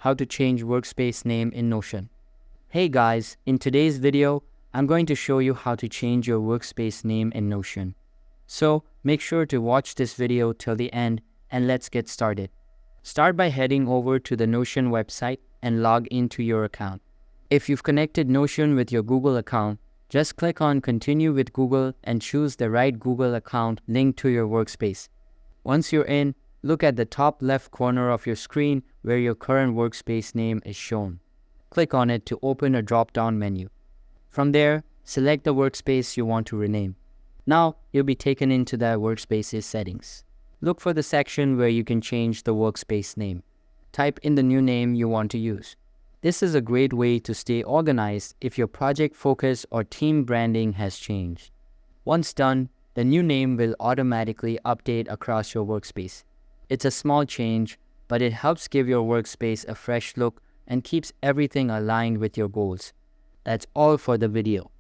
how to change workspace name in Notion. Hey guys, in today's video, I'm going to show you how to change your workspace name in Notion. So make sure to watch this video till the end and let's get started. Start by heading over to the Notion website and log into your account. If you've connected Notion with your Google account, just click on Continue with Google and choose the right Google account linked to your workspace. Once you're in, look at the top left corner of your screen where your current workspace name is shown. Click on it to open a drop-down menu. From there, select the workspace you want to rename. Now, you'll be taken into the workspace's settings. Look for the section where you can change the workspace name. Type in the new name you want to use. This is a great way to stay organized if your project focus or team branding has changed. Once done, the new name will automatically update across your workspace. It's a small change, but it helps give your workspace a fresh look and keeps everything aligned with your goals. That's all for the video.